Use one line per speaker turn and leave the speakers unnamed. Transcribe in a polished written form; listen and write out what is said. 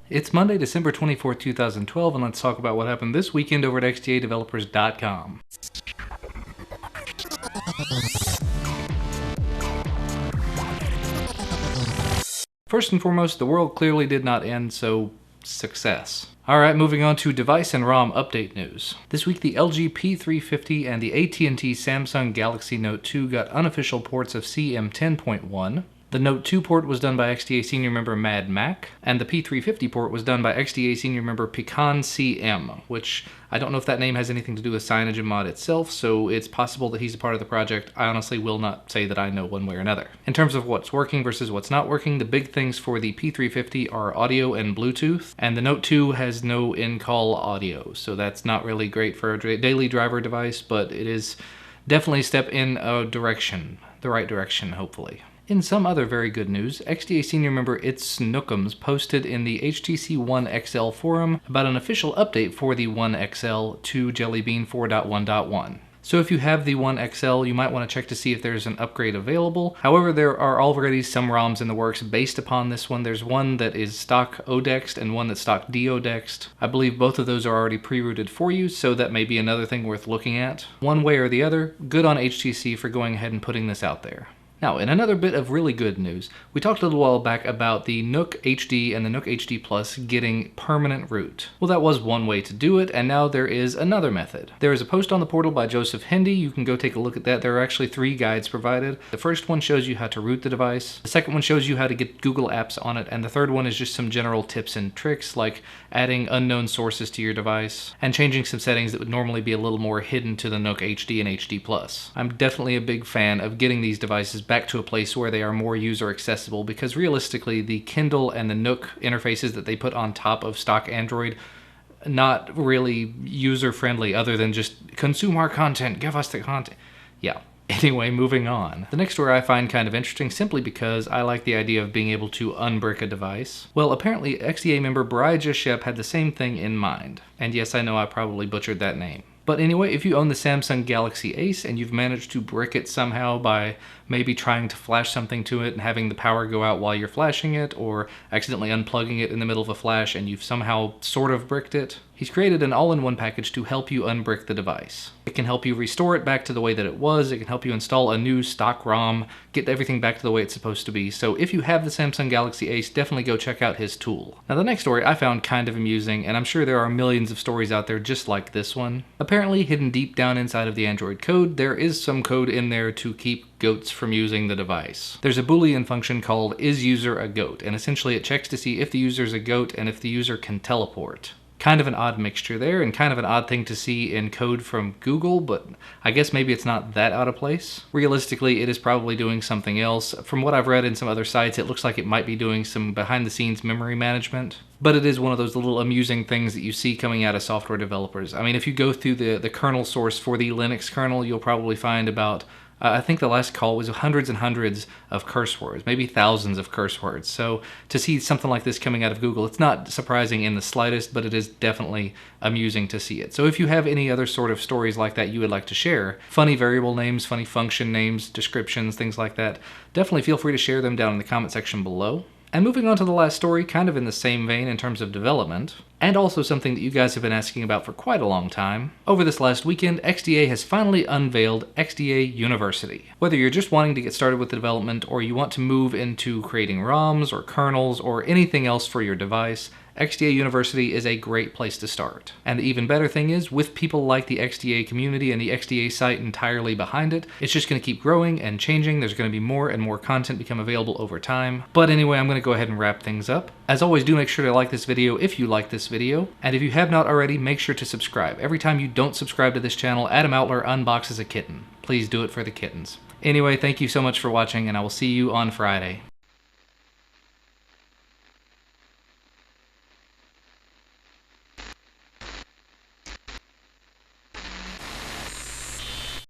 It's Monday, December 24th, 2012, and let's talk about what happened this weekend over at xda-developers.com. First and foremost, the world clearly did not end, so success. Alright, moving on to device and ROM update news. This week the LG P350 and the AT&T Samsung Galaxy Note 2 got unofficial ports of CM10.1. The Note 2 port was done by XDA senior member Mad Mac, and the P350 port was done by XDA senior member Pecan CM, which I don't know if that name has anything to do with CyanogenMod itself, so it's possible that he's a part of the project. I honestly will not say that I know one way or another. In terms of what's working versus what's not working, the big things for the P350 are audio and Bluetooth, and the Note 2 has no in-call audio, so that's not really great for a daily driver device, but it is definitely a step in a direction, the right direction, hopefully. In some other very good news, XDA senior member It's Snookums posted in the HTC One XL forum about an official update for the One XL to Jelly Bean 4.1.1. So if you have the One XL, you might want to check to see if there's an upgrade available. However, there are already some ROMs in the works based upon this one. There's one that is stock ODexed and one that's stock deodexed. I believe both of those are already pre-routed for you, so that may be another thing worth looking at. One way or the other, good on HTC for going ahead and putting this out there. Now, in another bit of really good news, we talked a little while back about the Nook HD and the Nook HD Plus getting permanent root. Well, that was one way to do it, and now there is another method. There is a post on the portal by Joseph Hendy. You can go take a look at that. There are actually 3 guides provided. The first one shows you how to root the device. The second one shows you how to get Google Apps on it, and the third one is just some general tips and tricks like adding unknown sources to your device and changing some settings that would normally be a little more hidden to the Nook HD and HD Plus. I'm definitely a big fan of getting these devices back to a place where they are more user accessible, because realistically the Kindle and the Nook interfaces that they put on top of stock Android, not really user friendly other than just consume our content, give us the content. Yeah. Anyway, moving on. The next story I find kind of interesting simply because I like the idea of being able to unbrick a device. Well, apparently XDA member Bryja Shep had the same thing in mind. And yes, I know I probably butchered that name. But anyway, if you own the Samsung Galaxy Ace and you've managed to brick it somehow by maybe trying to flash something to it and having the power go out while you're flashing it, or accidentally unplugging it in the middle of a flash and you've somehow sort of bricked it, he's created an all-in-one package to help you unbrick the device. It can help you restore it back to the way that it was, it can help you install a new stock ROM, get everything back to the way it's supposed to be. So if you have the Samsung Galaxy Ace, definitely go check out his tool. Now the next story I found kind of amusing, and I'm sure there are millions of stories out there just like this one. Apparently, hidden deep down inside of the Android code, there is some code in there to keep goats from using the device. There's a Boolean function called isUser_a_goat, and essentially it checks to see if the user's a goat and if the user can teleport. Kind of an odd mixture there, and kind of an odd thing to see in code from Google, but I guess maybe it's not that out of place. Realistically, it is probably doing something else. From what I've read in some other sites, it looks like it might be doing some behind-the-scenes memory management. But it is one of those little amusing things that you see coming out of software developers. I mean, if you go through the kernel source for the Linux kernel, you'll probably find about I think the last call was hundreds and hundreds of curse words, maybe thousands of curse words. So to see something like this coming out of Google, it's not surprising in the slightest, but it is definitely amusing to see it. So if you have any other sort of stories like that you would like to share, funny variable names, funny function names, descriptions, things like that, definitely feel free to share them down in the comment section below. And moving on to the last story, kind of in the same vein in terms of development, and also something that you guys have been asking about for quite a long time. Over this last weekend, XDA has finally unveiled xda-university. Whether you're just wanting to get started with the development, or you want to move into creating ROMs or kernels or anything else for your device, xda-university is a great place to start. And the even better thing is, with people like the XDA community and the XDA site entirely behind it, it's just going to keep growing and changing. There's going to be more and more content become available over time. But anyway, I'm going to go ahead and wrap things up. As always, do make sure to like this video if you like this video. And if you have not already, make sure to subscribe. Every time you don't subscribe to this channel, Adam Outler unboxes a kitten. Please do it for the kittens. Anyway, thank you so much for watching, and I will see you on Friday.